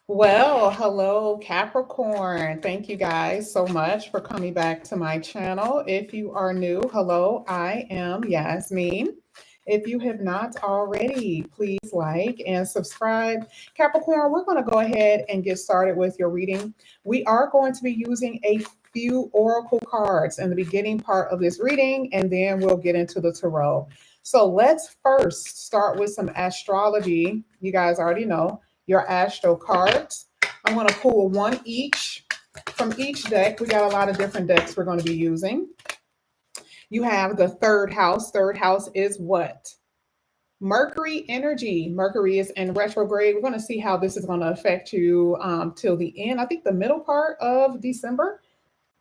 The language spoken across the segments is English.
Well, hello, Capricorn. Thank you guys so much for coming back to my channel. If you are new, hello, I am Yasmin. If you have not already, please like and subscribe. Capricorn, we're going to go ahead and get started with your reading. We are going to be using a few oracle cards in the beginning part of this reading, and then we'll get into the tarot. So let's first start with some astrology. You guys already know your astro cards. I'm going to pull one each from each deck. We got a lot of different decks we're going to be using. You have the third house. Third house is what? Mercury energy. Mercury is in retrograde. We're going to see how this is going to affect you till the end. I think the middle part of December.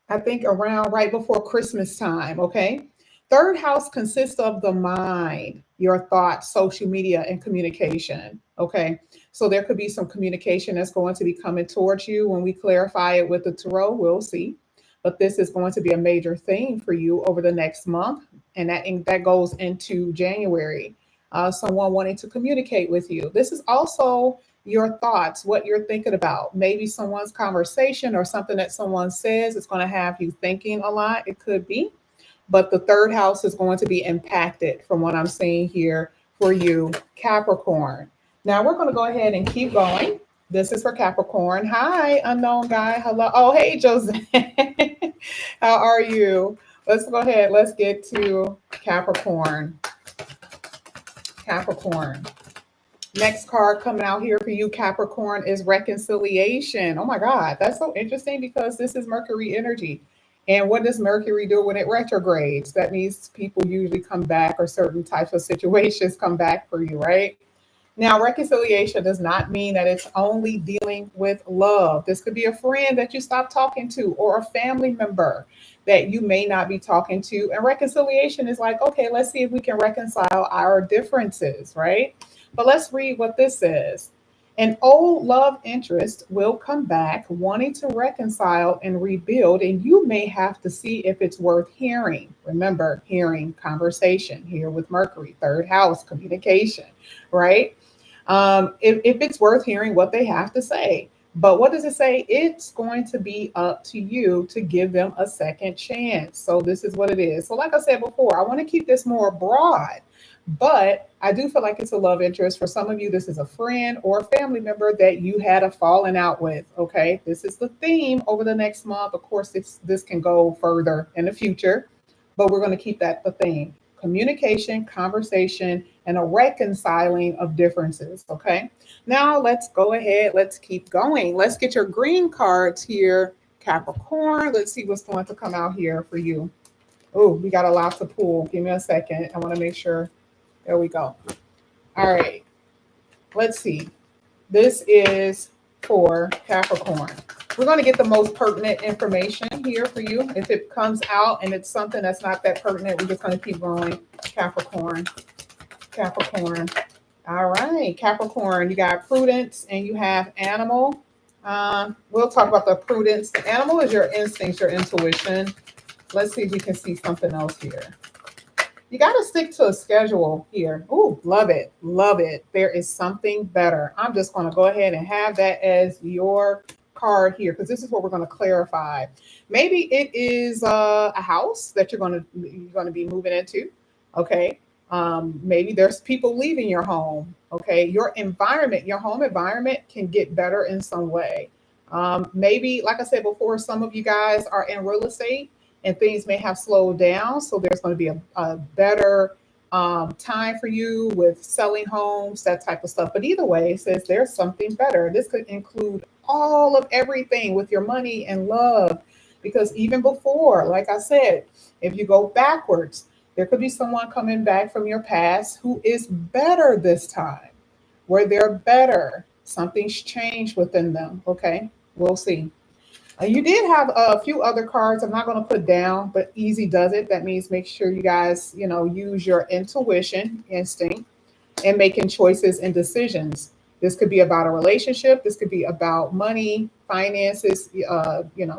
I think around right before Christmas time. Okay. Third house consists of the mind, your thoughts, social media, and communication. Okay. So there could be some communication that's going to be coming towards you. When we clarify it with the tarot, we'll see. But this is going to be a major theme for you over the next month. And that goes into January. Someone wanting to communicate with you. This is also your thoughts, what you're thinking about. Maybe someone's conversation or something that someone says is going to have you thinking a lot. It could be. But the third house is going to be impacted from what I'm seeing here for you, Capricorn. Now we're going to go ahead and keep going. This is for Capricorn. Hi, unknown guy. Hello. Oh, hey, Jose. How are you? Let's go ahead. Let's get to Capricorn. Capricorn. Next card coming out here for you, Capricorn, is reconciliation. Oh my God, that's so interesting because this is Mercury energy. And what does Mercury do when it retrogrades? That means people usually come back, or certain types of situations come back for you, right? Now, reconciliation does not mean that it's only dealing with love. This could be a friend that you stop talking to, or a family member that you may not be talking to. And reconciliation is like, okay, let's see if we can reconcile our differences, right? But let's read what this says. An old love interest will come back wanting to reconcile and rebuild, and you may have to see if it's worth hearing. Remember, hearing, conversation here with Mercury, third house, communication, right? If it's worth hearing what they have to say. But what does it say? It's going to be up to you to give them a second chance. So this is what it is. So like I said before, I want to keep this more broad, but I do feel like it's a love interest. For some of you, this is a friend or a family member that you had a falling out with. Okay. This is the theme over the next month. Of course, this can go further in the future, but we're going to keep that the theme. Communication, conversation, and a reconciling of differences. Okay. Now let's go ahead. Let's keep going. Let's get your green cards here, Capricorn. Let's see what's going to come out here for you. Oh, we got a lot to pull. Give me a second. I want to make sure. There we go. All right. Let's see. This is for Capricorn. We're going to get the most pertinent information here for you. If it comes out and it's something that's not that pertinent, we're just going to keep going. Capricorn. Capricorn. All right. Capricorn, you got prudence and you have animal. We'll talk about the prudence. The animal is your instincts, your intuition. Let's see if we can see something else here. You got to stick to a schedule here. Ooh, love it. Love it. There is something better. I'm just going to go ahead and have that as your card here, because this is what we're going to clarify. Maybe it is a house that you're going to be moving into. Okay. Maybe there's people leaving your home. Okay. Your environment, your home environment can get better in some way. Maybe, like I said before, some of you guys are in real estate and things may have slowed down. So there's going to be a better time for you with selling homes, that type of stuff. But either way, it says there's something better. This could include all of everything with your money and love. Because even before, like I said, if you go backwards, there could be someone coming back from your past who is better this time, where they're better. Something's changed within them. Okay, we'll see. You did have a few other cards I'm not going to put down, but easy does it. That means make sure you guys, use your intuition, instinct, and making choices and decisions. This could be about a relationship. This could be about money, finances,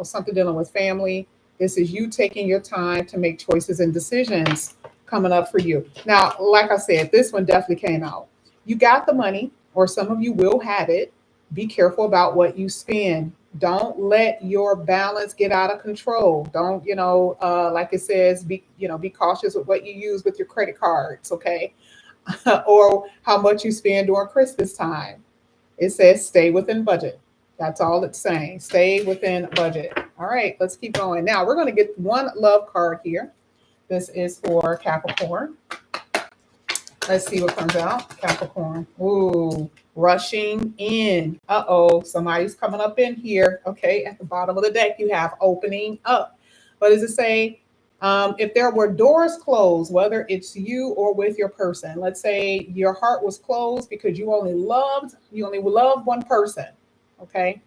something dealing with family. This is you taking your time to make choices and decisions coming up for you. Now, like I said, this one definitely came out. You got the money, or some of you will have it. Be careful about what you spend. Don't let your balance get out of control. Don't, like it says, be cautious with what you use with your credit cards, okay? Or how much you spend during Christmas time. It says stay within budget. That's all it's saying. Stay within budget. All right, let's keep going. Now we're going to get one love card here. This is for Capricorn. Let's see what comes out. Capricorn. Ooh, rushing in. Uh-oh, somebody's coming up in here. Okay, at the bottom of the deck, you have opening up. What does it say? If there were doors closed, whether it's you or with your person, let's say your heart was closed because you only loved one person. Okay.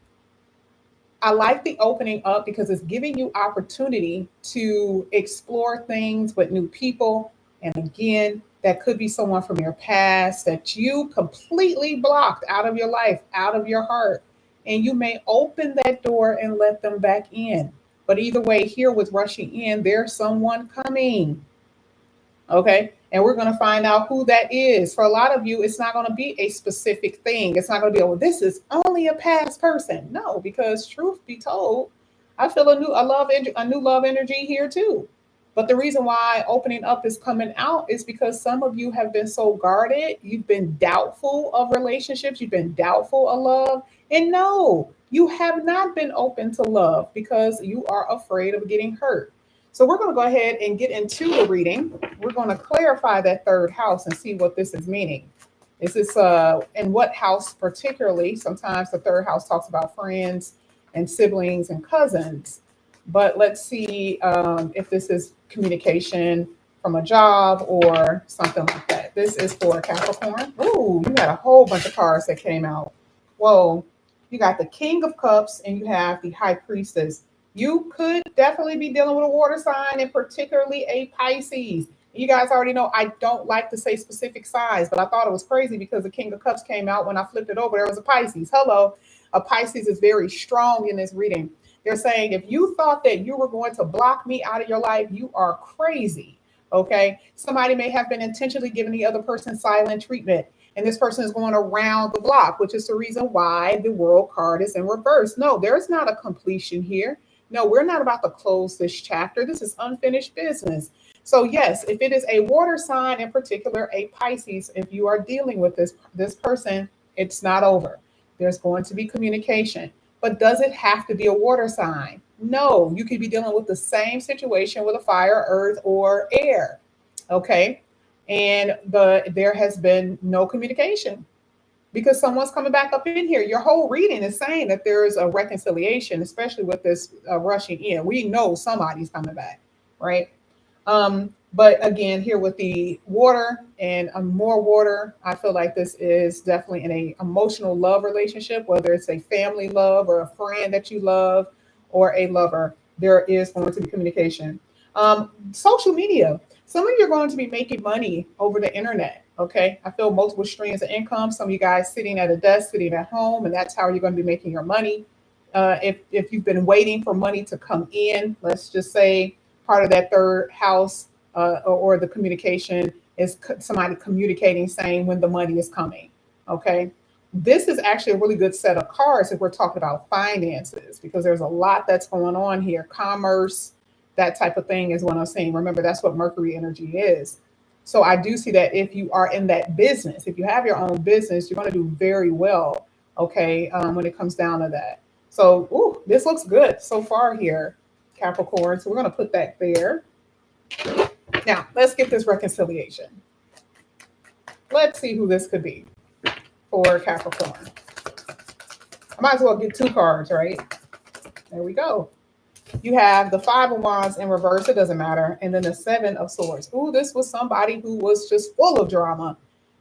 I like the opening up because it's giving you opportunity to explore things with new people. And again, that could be someone from your past that you completely blocked out of your life, out of your heart. And you may open that door and let them back in. But either way, here with rushing in, there's someone coming. Okay. And we're going to find out who that is. For a lot of you, it's not going to be a specific thing. It's not going to be, oh, this is only a past person. No, because truth be told, I feel a new love energy here too. But the reason why opening up is coming out is because some of you have been so guarded. You've been doubtful of relationships. You've been doubtful of love. And no, you have not been open to love because you are afraid of getting hurt. So we're going to go ahead and get into the reading. We're going to clarify that third house and see what this is meaning. Is this in what house particularly? Sometimes the third house talks about friends and siblings and cousins. But let's see if this is communication from a job or something like that. This is for Capricorn. Ooh, you had a whole bunch of cards that came out. Whoa, you got the King of Cups and you have the High Priestess. You could definitely be dealing with a water sign and particularly a Pisces. You guys already know I don't like to say specific signs, but I thought it was crazy because the King of Cups came out. When I flipped it over, there was a Pisces. Hello. A Pisces is very strong in this reading. They're saying if you thought that you were going to block me out of your life, you are crazy. Okay. Somebody may have been intentionally giving the other person silent treatment. And this person is going around the block, which is the reason why the World card is in reverse. No, there's not a completion here. No, we're not about to close this chapter. This is unfinished business. So yes, if it is a water sign, in particular a Pisces, if you are dealing with this person, it's not over. There's going to be communication. But does it have to be a water sign? No, you could be dealing with the same situation with a fire, earth, or air. Okay. And there has been no communication because someone's coming back up in here. Your whole reading is saying that there is a reconciliation, especially with this rushing in. We know somebody's coming back, right? But again, here with the water and more water, I feel like this is definitely in a emotional love relationship, whether it's a family love or a friend that you love or a lover, there is going to be communication. Social media. Some of you are going to be making money over the internet. Okay. I feel multiple streams of income. Some of you guys sitting at a desk, sitting at home, and that's how you're going to be making your money. If you've been waiting for money to come in, let's just say part of that third house or the communication is somebody communicating, saying when the money is coming. Okay. This is actually a really good set of cards if we're talking about finances, because there's a lot that's going on here. Commerce, that type of thing is what I'm saying. Remember, that's what Mercury energy is. So I do see that if you are in that business, if you have your own business, you're going to do very well, okay, when it comes down to that. So this looks good so far here, Capricorn. So we're going to put that there. Now, let's get this reconciliation. Let's see who this could be for Capricorn. I might as well get two cards, right? There we go. You have the Five of Wands in reverse. It doesn't matter. And then the Seven of Swords. Ooh, this was somebody who was just full of drama.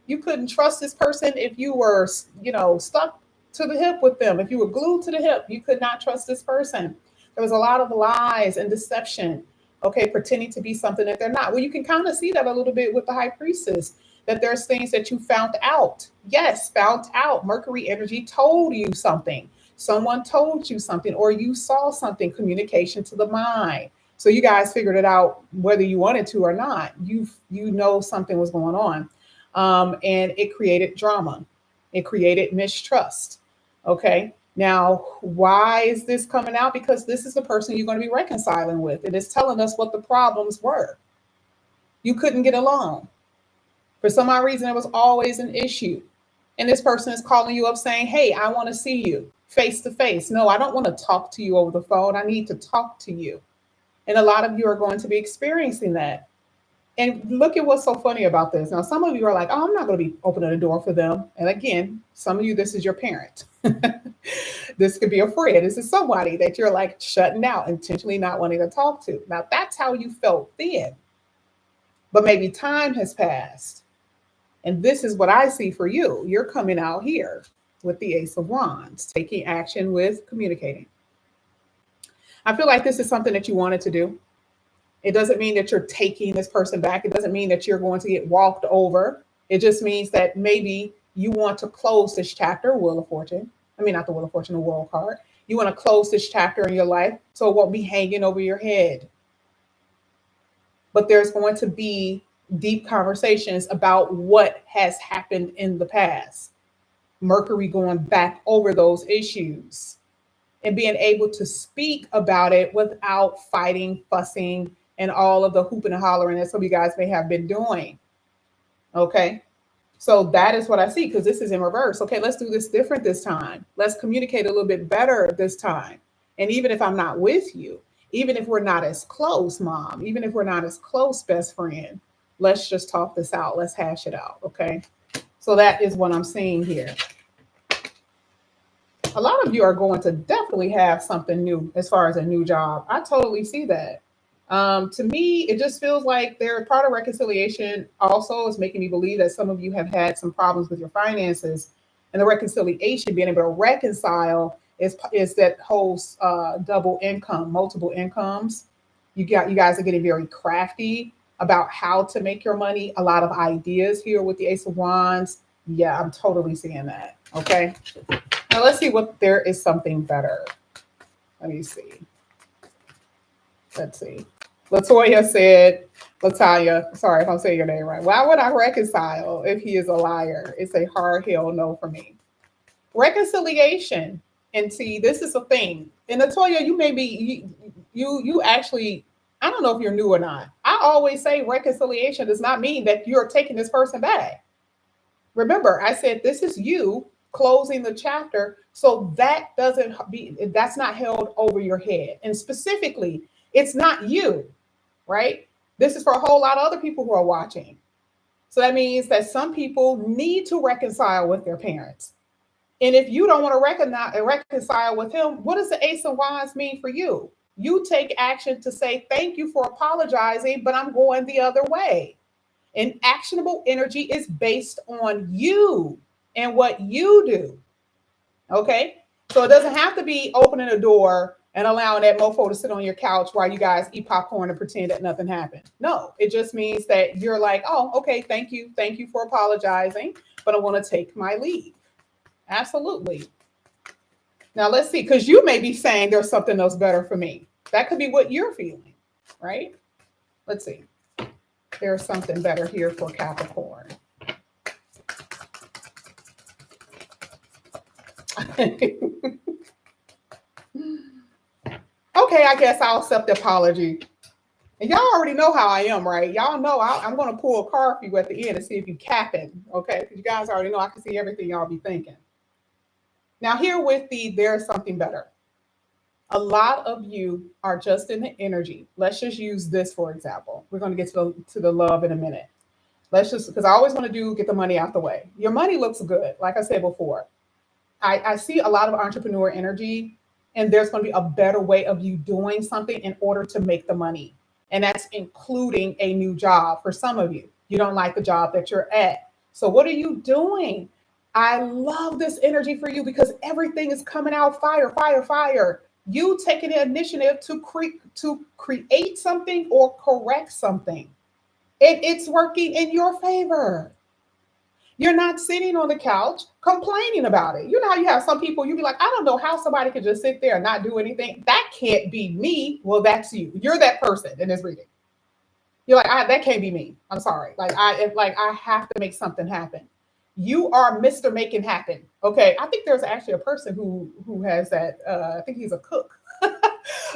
You couldn't trust this person if you were, stuck to the hip with them. If you were glued to the hip, you could not trust this person. There was a lot of lies and deception. Okay, pretending to be something that they're not. Well, you can kind of see that a little bit with the High Priestess, that there's things that you found out. Yes, found out. Mercury energy told you something. Someone told you something, or you saw something, communication to the mind. So you guys figured it out whether you wanted to or not. You know something was going on. And it created drama. It created mistrust. Okay. Now, why is this coming out? Because this is the person you're going to be reconciling with. It is telling us what the problems were. You couldn't get along. For some odd reason, it was always an issue. And this person is calling you up saying, hey, I want to see you face to face. No, I don't want to talk to you over the phone. I need to talk to you. And a lot of you are going to be experiencing that. And look at what's so funny about this. Now, some of you are like, oh, I'm not going to be opening the door for them. And again, some of you, this is your parent. This could be a friend. This is somebody that you're like shutting out, intentionally not wanting to talk to. Now, that's how you felt then. But maybe time has passed. And this is what I see for you. You're coming out here with the Ace of Wands, taking action with communicating. I feel like this is something that you wanted to do. It doesn't mean that you're taking this person back. It doesn't mean that you're going to get walked over. It just means that maybe you want to close this chapter, Wheel of Fortune. I mean, not the Wheel of Fortune, the World card. You want to close this chapter in your life so it won't be hanging over your head. But there's going to be deep conversations about what has happened in the past. Mercury going back over those issues and being able to speak about it without fighting, fussing, and all of the hooping and hollering that some of you guys may have been doing. Okay. So that is what I see, because this is in reverse. Okay, let's do this different this time. Let's communicate a little bit better this time. And even if I'm not with you, even if we're not as close, mom, even if we're not as close, best friend, let's just talk this out. Let's hash it out. Okay. So that is what I'm seeing here. A lot of you are going to definitely have something new as far as a new job. I totally see that. To me, it just feels like their part of reconciliation also is making me believe that some of you have had some problems with your finances, and the reconciliation, being able to reconcile, is that whole double income, multiple incomes. You guys are getting very crafty about how to make your money. A lot of ideas here with the Ace of Wands. Yeah, I'm totally seeing that. Okay. Now let's see what there is something better. Let me see. Let's see. Latoya said, Latanya, sorry if I'm saying your name right. Why would I reconcile if he is a liar? It's a hard hell no for me. Reconciliation. And see, this is a thing. And Latoya, you may be, you actually, I don't know if you're new or not. I always say reconciliation does not mean that you're taking this person back. Remember, I said this is you closing the chapter, so that's not held over your head. And specifically, it's not you, right? This is for a whole lot of other people who are watching. So that means that some people need to reconcile with their parents. And if you don't want to reconcile with him, what does the Ace of Wands mean for you? You take action to say, thank you for apologizing, but I'm going the other way. And actionable energy is based on you and what you do. Okay. So it doesn't have to be opening a door and allowing that mofo to sit on your couch while you guys eat popcorn and pretend that nothing happened. No, it just means that you're like, oh, okay, thank you. Thank you for apologizing, but I want to take my leave. Absolutely. Now let's see, because you may be saying there's something else better for me. That could be what you're feeling, right? Let's see. There's something better here for Capricorn. Okay, I guess I'll accept the apology. And y'all already know how I am, right? Y'all know I'm going to pull a card for you at the end and see if you capping, okay? Because you guys already know I can see everything y'all be thinking. Now here with there's something better. A lot of you are just in the energy. Let's just use this for example. We're going to get to the love in a minute. Let's just, because I always want to get the money out the way. Your money looks good, like I said before. I see a lot of entrepreneur energy, and there's going to be a better way of you doing something in order to make the money. And that's including a new job for some of you. You don't like the job that you're at. So what are you doing? I love this energy for you because everything is coming out fire, fire, fire. You taking the initiative to create something or correct something. It's working in your favor. You're not sitting on the couch complaining about it. You know how you have some people, you be like, I don't know how somebody could just sit there and not do anything. That can't be me. Well, that's you. You're that person in this reading. You're like, that can't be me. I'm sorry. I have to make something happen. You are Mr. Make It Happen. Okay. I think there's actually a person who has that. I think he's a cook.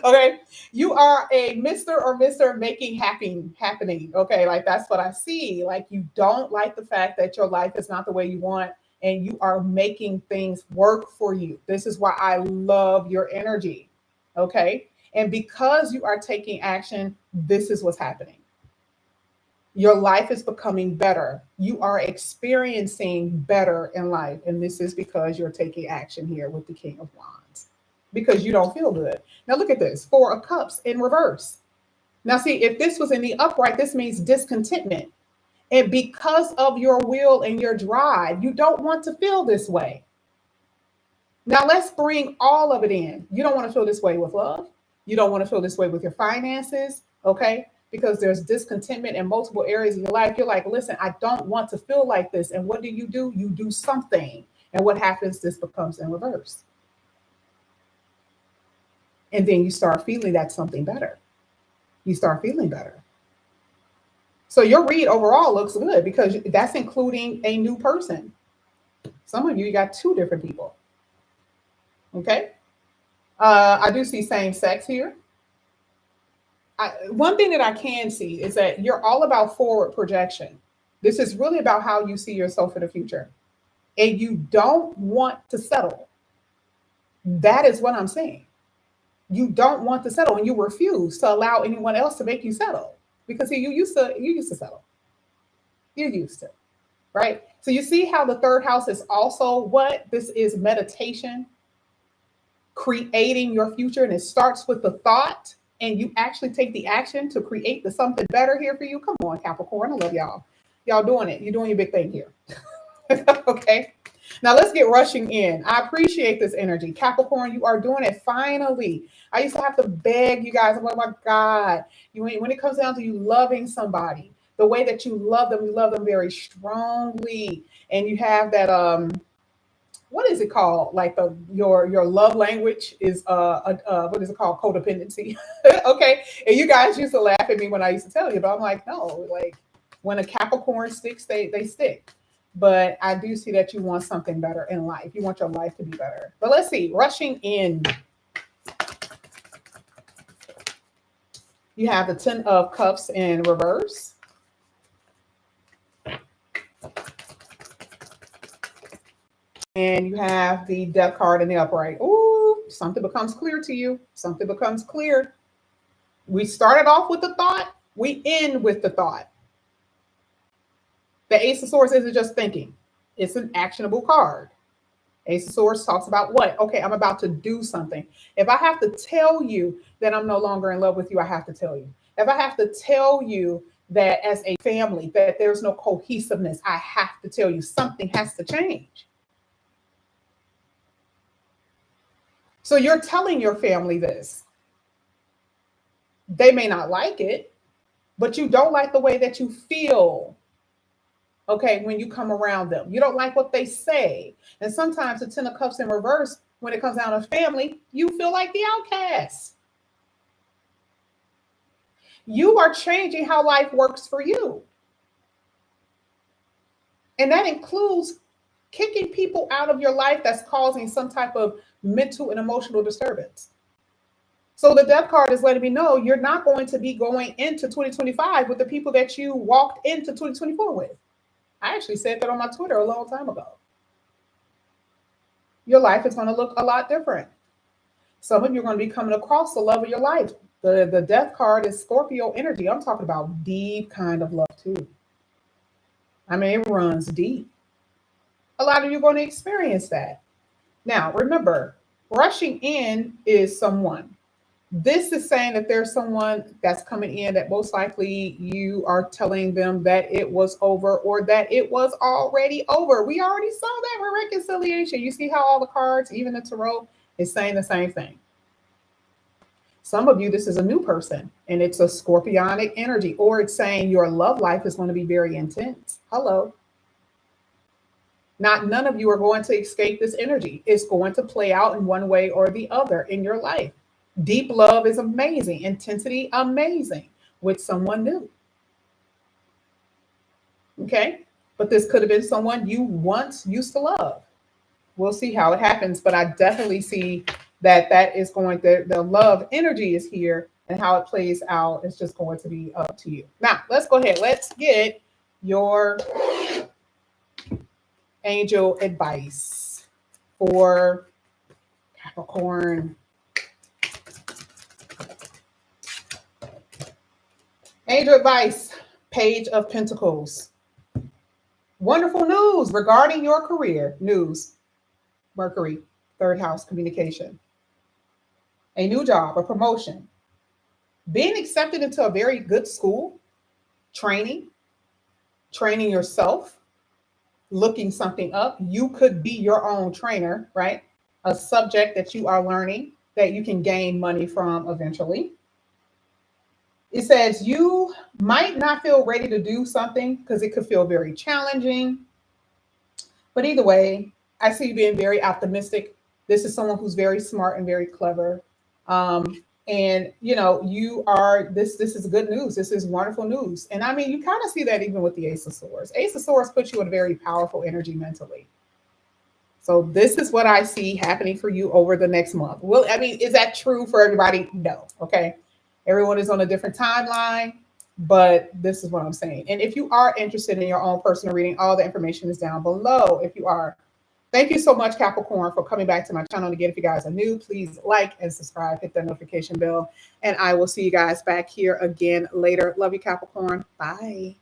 Okay. You are a Mr. Making happening. Okay. Like that's what I see. Like you don't like the fact that your life is not the way you want and you are making things work for you. This is why I love your energy. Okay. And because you are taking action, this is what's happening. Your life is becoming better. You are experiencing better in life. And this is because you're taking action here with the King of Wands because you don't feel good. Now, look at this, Four of Cups in reverse. Now, see, if this was in the upright, this means discontentment. And because of your will and your drive, you don't want to feel this way. Now, let's bring all of it in. You don't want to feel this way with love. You don't want to feel this way with your finances. Okay. Because there's discontentment in multiple areas of your life. You're like, listen, I don't want to feel like this. And what do? You do something. And what happens? This becomes in reverse. And then you start feeling that something better. You start feeling better. So your read overall looks good because that's including a new person. Some of you got two different people. Okay. I do see same sex here. One thing that I can see is that you're all about forward projection. This is really about how you see yourself in the future. And you don't want to settle. That is what I'm saying. You don't want to settle and you refuse to allow anyone else to make you settle. Because see, you used to settle. You used to, right? So you see how the third house is also what? This is meditation, creating your future, and it starts with the thought. And you actually take the action to create the something better here for you. Come on, Capricorn. I love y'all. Y'all doing it. You're doing your big thing here. Okay. Now let's get rushing in. I appreciate this energy. Capricorn, you are doing it finally. I used to have to beg you guys. I'm like, oh my God. When it comes down to you loving somebody, the way that you love them very strongly. And you have that what is it called? Like your love language is what is it called? Codependency. Okay. And you guys used to laugh at me when I used to tell you, but I'm like, no, like when a Capricorn sticks, they stick. But I do see that you want something better in life. You want your life to be better. But let's see, rushing in. You have the 10 of Cups in reverse. And you have the Death card in the upright. Ooh, something becomes clear to you. Something becomes clear. We started off with the thought. We end with the thought. The Ace of Swords isn't just thinking. It's an actionable card. Ace of Swords talks about what? Okay, I'm about to do something. If I have to tell you that I'm no longer in love with you, I have to tell you. If I have to tell you that as a family, that there's no cohesiveness, I have to tell you something has to change. So you're telling your family this. They may not like it, but you don't like the way that you feel. Okay, when you come around them, you don't like what they say. And sometimes the 10 of Cups in reverse, when it comes down to family, you feel like the outcast. You are changing how life works for you. And that includes kicking people out of your life that's causing some type of mental and emotional disturbance. So the Death card is letting me know you're not going to be going into 2025 with the people that you walked into 2024 with. I actually said that on my Twitter a long time ago. Your life is going to look a lot different. Some of you are going to be coming across the love of your life. The Death card is Scorpio energy. I'm talking about deep kind of love too. I mean, it runs deep. A lot of you are going to experience that. Now, remember, rushing in is someone. This is saying that there's someone that's coming in that most likely you are telling them that it was over or that it was already over. We already saw that with reconciliation. You see how all the cards, even the tarot, is saying the same thing. Some of you, this is a new person and it's a scorpionic energy, or it's saying your love life is going to be very intense. Hello. None of you are going to escape this energy. It's going to play out in one way or the other in your life. Deep love is amazing. Intensity, amazing with someone new. Okay. but this could have been someone you once used to love. We'll see how it happens, but I definitely see that that is going to, the love energy is here, and how it plays out is just going to be up to you. Now, let's go ahead. Let's get your angel advice for Capricorn. Angel advice, Page of Pentacles. Wonderful news regarding your career. News, Mercury, third house, communication. A new job, a promotion. Being accepted into a very good school, training, training yourself, looking something up. You could be your own trainer, right? A subject that you are learning that you can gain money from eventually. It says you might not feel ready to do something because it could feel very challenging. But either way, I see you being very optimistic. This is someone who's very smart and very clever. And you know, you are this is good news. This is wonderful news. And I mean, you kind of see that even with the Ace of Swords. Ace of Swords puts you in a very powerful energy mentally. So this is what I see happening for you over the next month. Well, I mean, is that true for everybody? No. Okay. Everyone is on a different timeline, but this is what I'm saying. And if you are interested in your own personal reading, all the information is down below. If you are, thank you so much, Capricorn, for coming back to my channel. And again, if you guys are new, please like and subscribe, hit that notification bell, and I will see you guys back here again later. Love you, Capricorn. Bye.